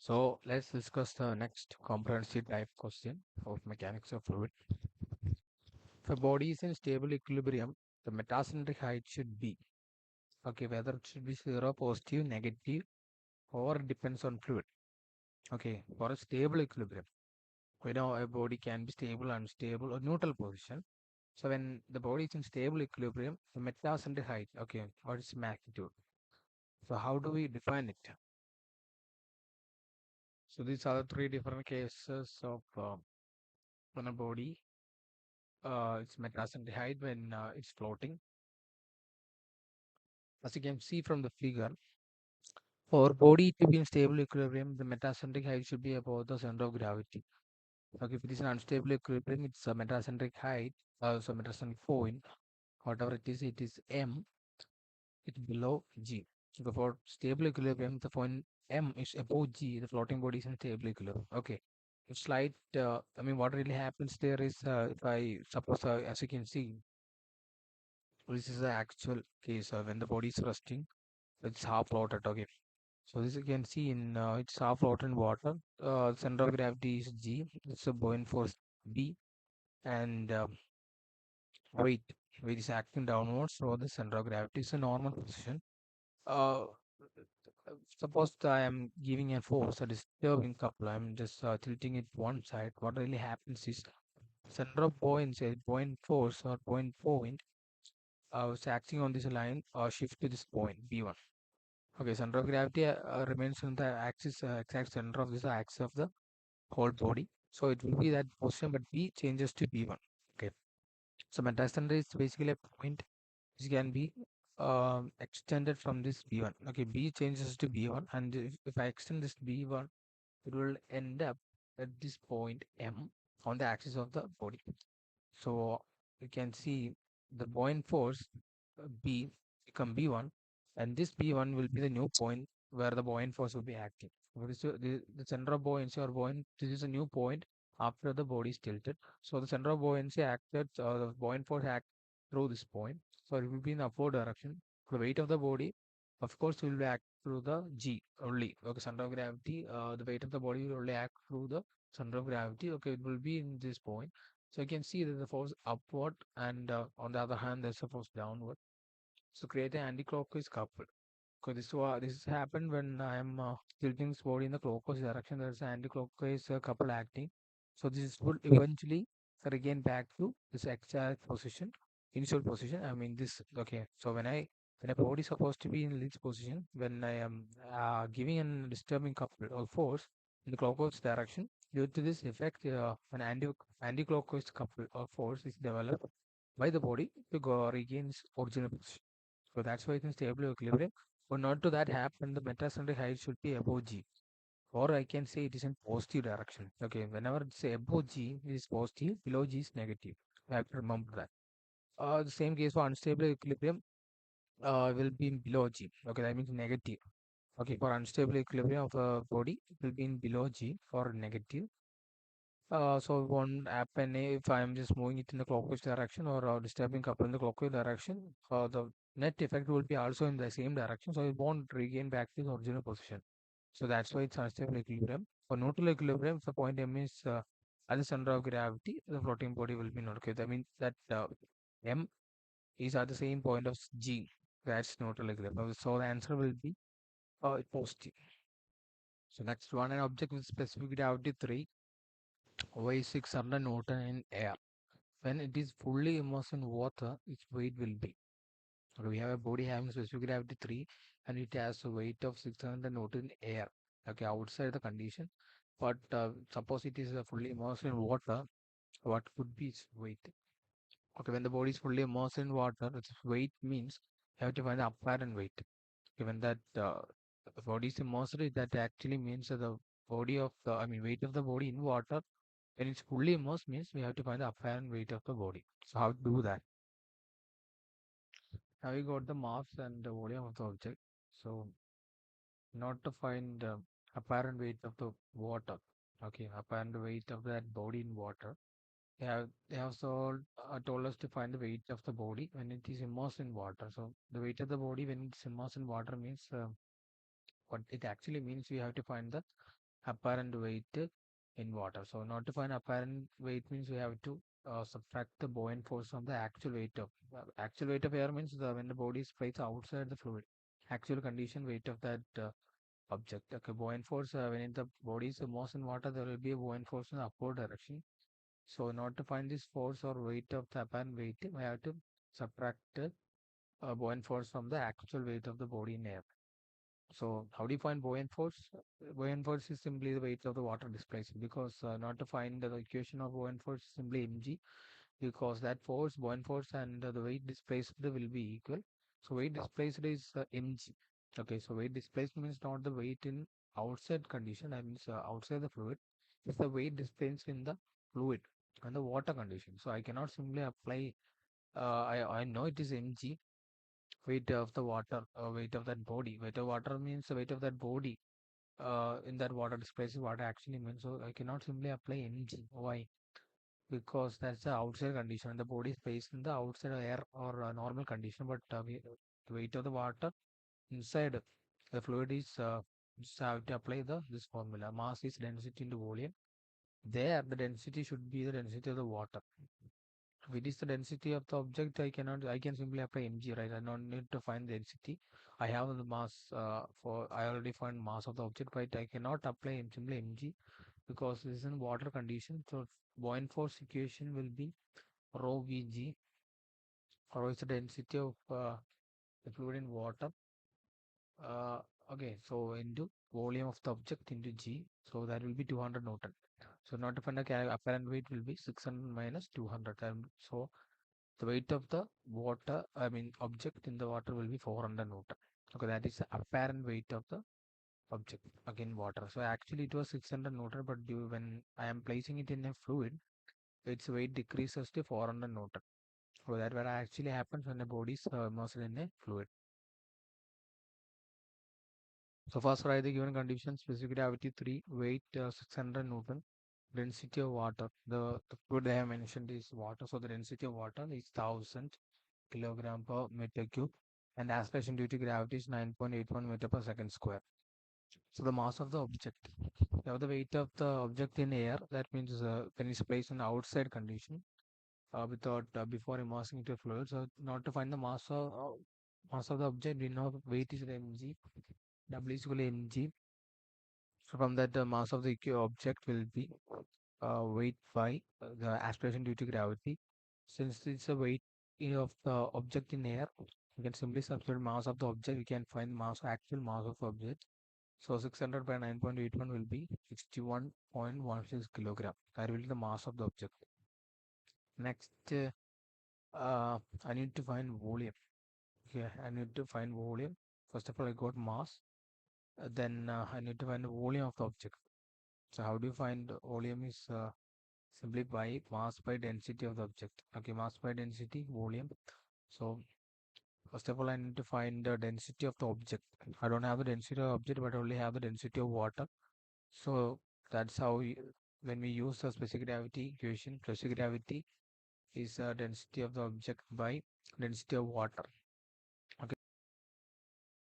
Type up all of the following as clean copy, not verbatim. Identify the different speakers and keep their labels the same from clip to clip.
Speaker 1: So let's discuss the next comprehensive type question of mechanics of fluid. If a body is in stable equilibrium, the metacentric height should be, okay, whether it should be zero, positive, negative, or depends on fluid. Okay, for a stable equilibrium, we know a body can be stable, unstable, or neutral position. So when the body is in stable equilibrium, the metacentric height, okay, what is magnitude? So how do we define it? So these are the three different cases of when a body its metacentric height when it's floating. As you can see from the figure, for body to be in stable equilibrium, the metacentric height should be above the center of gravity. Okay, if it is an unstable equilibrium, it's a metacentric height, so metacentric point, whatever it is m, it's below g. So for stable equilibrium, the point m is above g, the floating body is in stable equilibrium. Okay, it's slight, I mean, what really happens there is, if I suppose, as you can see, this is the actual case when the body is resting, it's half floated. Okay, so this you can see in it's half floated in water. Center of gravity is G. It's a buoyant force B, and weight weight is acting downwards. So the center of gravity is a normal position. Uh, Suppose I am giving a force, a disturbing couple. I'm just tilting it one side. What really happens is center of buoyancy, buoyant force or buoyant point, is acting on this line or shift to this point B1. Okay, center of gravity remains in the axis, exact center of this axis of the whole body. So it will be that position, but B changes to B1. Okay, so metacenter is basically a point which can be extended from this B1. Okay, B changes to B1, and if I extend this B1, it will end up at this point M on the axis of the body. So you can see the buoyant force B become B1, and this B1 will be the new point where the buoyant force will be acting. What is the center of buoyancy or buoyant? This is a new point after the body is tilted. So the center of buoyancy acted, the buoyant force act through this point. So it will be in upward direction. The weight of the body, of course, will act through the G only. Okay, center of gravity, the weight of the body will only act through the center of gravity. Okay, it will be in this point. So you can see that the force upward, and on the other hand, there's a force downward. So create an anti-clockwise couple. So this has happened when I am tilting this body in the clockwise direction. There's an anti-clockwise couple acting. So this would eventually regain back to this exact position, initial position. I mean this. Okay. So when a body is supposed to be in this position, when I am giving a disturbing couple or force in the clockwise direction, due to this effect, an anti-clockwise couple or force is developed by the body to go regain its original position. So that's why it's in stable equilibrium. For not to that happen, the metacentric height should be above G. Or I can say it is in positive direction. Okay, whenever it's above G, it is positive, below G is negative. You have to remember that. The same case for unstable equilibrium will be in below G. Okay, that means negative. Okay, for unstable equilibrium of a body, it will be in below G for negative. So it won't happen if I'm just moving it in the clockwise direction or disturbing couple in the clockwise direction. The net effect will be also in the same direction, so it won't regain back to the original position. So that's why it's unstable equilibrium. For neutral equilibrium, if the point M is at the center of gravity, the floating body will be neutral. That means that M is at the same point of G. That's neutral equilibrium. So the answer will be positive. So next one, an object with specific gravity 3 weighs 600 Newton in air. When it is fully immersed in water, its weight will be. Okay, we have a body having specific gravity 3 and it has a weight of 600 Newton in air. Okay, outside the condition. But suppose it is fully immersed in water, what could be its weight? Okay, when the body is fully immersed in water, its weight means you have to find the apparent weight. Given that the body is immersed, that actually means that the body of the, I mean, weight of the body in water when it's fully immersed means we have to find the apparent weight of the body. So how to do that? Now we got the mass and the volume of the object. So not to find apparent weight of the water. Okay, apparent weight of that body in water. They have told us to find the weight of the body when it is immersed in water. So the weight of the body when it's immersed in water means what it actually means we have to find the apparent weight in water. So not to find apparent weight means we have to subtract the buoyant force from the actual weight of actual weight of air means when the body is placed outside the fluid. Actual condition weight of that object. Okay, buoyant force when the body is immersed in water, there will be a buoyant force in the upward direction. So in order to find this force or weight of the apparent weight, we have to subtract buoyant force from the actual weight of the body in air. So how do you find buoyant force? Buoyant force is simply the weight of the water displaced because not to find the equation of buoyant force is simply mg because that force, buoyant force and the weight displaced will be equal. So weight displaced is mg. Okay, so weight displaced means not the weight in outside condition, that means outside the fluid. It's the weight displaced in the fluid and the water condition. So I cannot simply apply, I know it is mg, weight of the water, weight of that body. Weight of water means the weight of that body in that water displaces what actually means. So I cannot simply apply mg. Why? Because that's the outside condition. The body is placed in the outside air or normal condition, but the weight of the water inside the fluid is just have to apply the this formula. Mass is density into volume. There, the density should be the density of the water. If it is the density of the object, I can simply apply mg, right? I don't need to find the density. I have the mass I already find mass of the object, but I cannot apply simply mg because this is in water condition. So buoyant force equation will be rho vg. Rho is the density of the fluid in water. Uh, okay, so into volume of the object into g. So that will be 200 Newton. So not to find the apparent weight will be 600 minus 200. So the weight of the water, I mean object in the water will be 400 Newton. Okay, that is the apparent weight of the object again water. So actually it was 600 Newton, but when I am placing it in a fluid, its weight decreases to 400 Newton. So that what actually happens when the body is immersed in a fluid. So first write the given condition: specific gravity 3, weight 600 Newton, density of water. The fluid I have mentioned is water, so the density of water is 1000 kilogram per meter cube, and acceleration due to gravity is 9.81 meter per second square. So the mass of the object. You have the weight of the object in air. That means when it's placed in outside condition without before immersing into fluid. So not to find the mass of the object, we know weight is mg. W is equal to mg. So from that, the mass of the object will be weight by the acceleration due to gravity. Since it's a weight of the object in air, we can simply substitute mass of the object. We can find actual mass of the object. So 600 by 9.81 will be 61.16 kilogram. That will be the mass of the object. Next, I need to find volume. Okay, I need to find volume. First of all, I got mass. Then I need to find the volume of the object. So how do you find volume is simply by mass by density of the object. Okay, mass by density, volume. So first of all, I need to find the density of the object. I don't have the density of the object, but I only have the density of water. So that's how when we use the specific gravity equation, specific gravity is density of the object by density of water. Okay.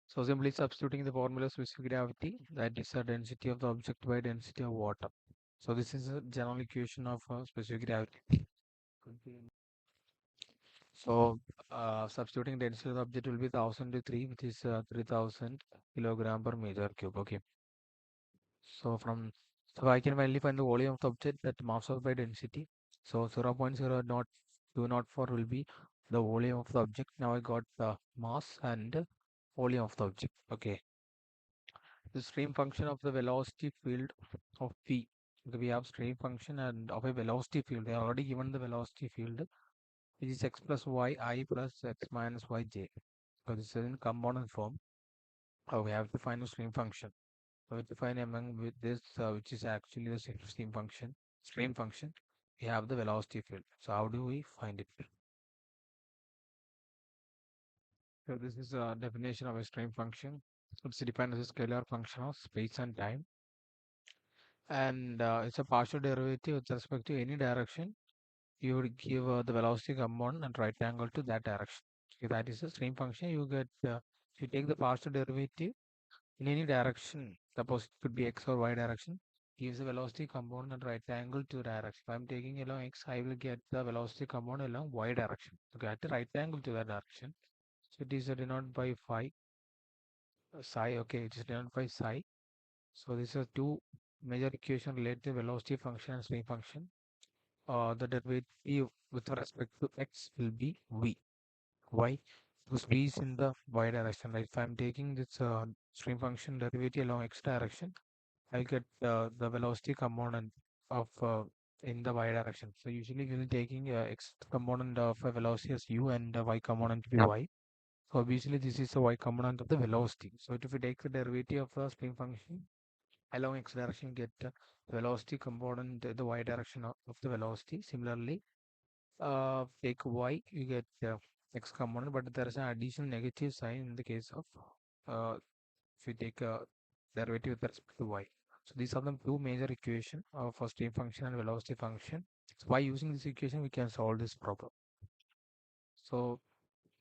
Speaker 1: So simply substituting the formula specific gravity, that is the density of the object by density of water. So this is a general equation of specific gravity. So substituting density of the object will be 1000 to 3, which is 3000 kilogram per meter cube. Okay. So I can finally find the volume of the object that mass of by density. So 0.0204 will be the volume of the object. Now I got the mass and volume of the object. Okay. The stream function of the velocity field of P. Okay, we have stream function and of a velocity field. They are already given the velocity field, which is x plus y I plus x minus y j. So this is in component form. We have to find the stream function. So we have to find among with this, which is actually the stream function. We have the velocity field. So how do we find it? So this is a definition of a stream function. It's defined as a scalar function of space and time, and it's a partial derivative with respect to any direction. You would give the velocity component and right angle to that direction. If that is a stream function, you get you take the partial derivative in any direction suppose it could be x or y direction, gives the velocity component at right angle to direction. If I'm taking along x, I will get the velocity component along y direction. Okay, at the right angle to that direction. So it is denoted by phi, psi. Okay, it is denoted by psi. So these are two major equation related to velocity function and swing function. The derivative with respect to x will be v. Why? Because v is in the y direction. Right? If I'm taking this stream function derivative along x direction, I'll get the velocity component of in the y direction. So usually we'll be taking x component of a velocity as u and the y component to be y. So obviously this is the y component of the velocity. So if we take the derivative of the stream function along x direction, get velocity component the y direction of the velocity. Similarly, take y, you get x component, but there is an additional negative sign in the case of if you take a derivative with respect to y. So these are the two major equation for stream function and velocity function. So by using this equation, we can solve this problem. So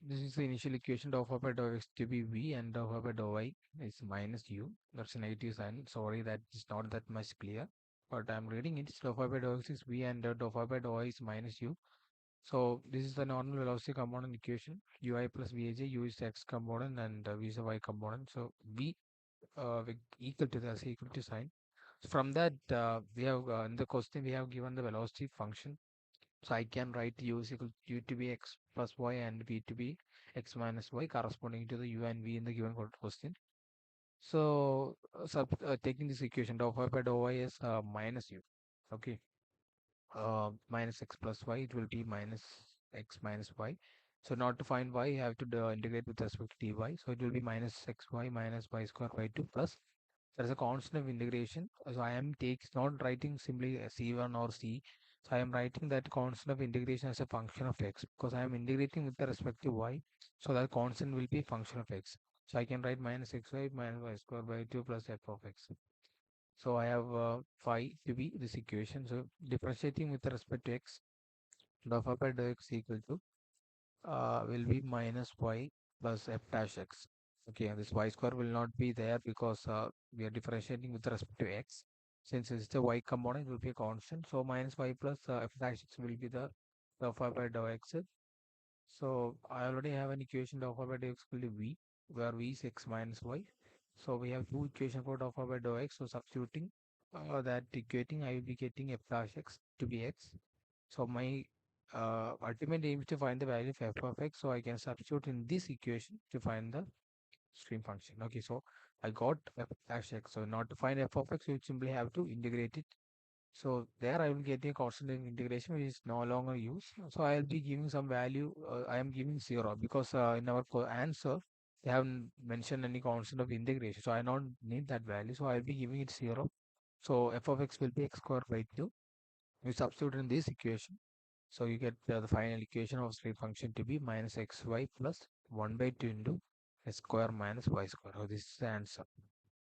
Speaker 1: this is the initial equation dou phi by dou x to be v and dou phi by dou y is minus u. That's a negative sign. Sorry, that is not that much clear. But I'm reading it. Dou phi by dou x is v and dou phi by dou y is minus u. So this is the normal velocity component equation. Ui plus Vij, u is the x component and v is the y component. So v equal to the equal to sign. So from that, we have in the question we have given the velocity function. So I can write u is equal to u to be x plus y and v to be x minus y corresponding to the u and v in the given question. So, taking this equation, dou phi by dou y is minus u. Okay, minus x plus y, it will be minus x minus y. So not to find y, you have to integrate with respect to dy. So it will be minus xy minus y square by 2 plus. There is a constant of integration. So I am not writing simply c1 or c. So I am writing that constant of integration as a function of x because I am integrating with the respect to y. So that constant will be function of x. So I can write minus xy minus y square by 2 plus f of x. So I have phi to be this equation. So differentiating with respect to x, dou phi by dou x equal to will be minus y plus f dash x. Okay, and this y square will not be there because we are differentiating with respect to x. Since it's the y component, it will be a constant. So minus y plus f dash x will be the dou phi by dou x. So I already have an equation dou phi by dou x equal to v, where v is x minus y. So we have two equations for dou phi by dou x. So substituting that equating, I will be getting f dash x to be x. So my ultimate aim is to find the value of f of x. So I can substitute in this equation to find the stream function. Okay, so I got f dash x. So not to find f of x, you simply have to integrate it. So there I will get a constant integration which is no longer used. So I'll be giving some value. I am giving 0 because in our answer they haven't mentioned any constant of integration. So I don't need that value. So I'll be giving it 0. So f of x will be x square by 2. You substitute in this equation. So you get the final equation of stream function to be minus xy plus 1 by 2 into x square minus y square. So this is the answer.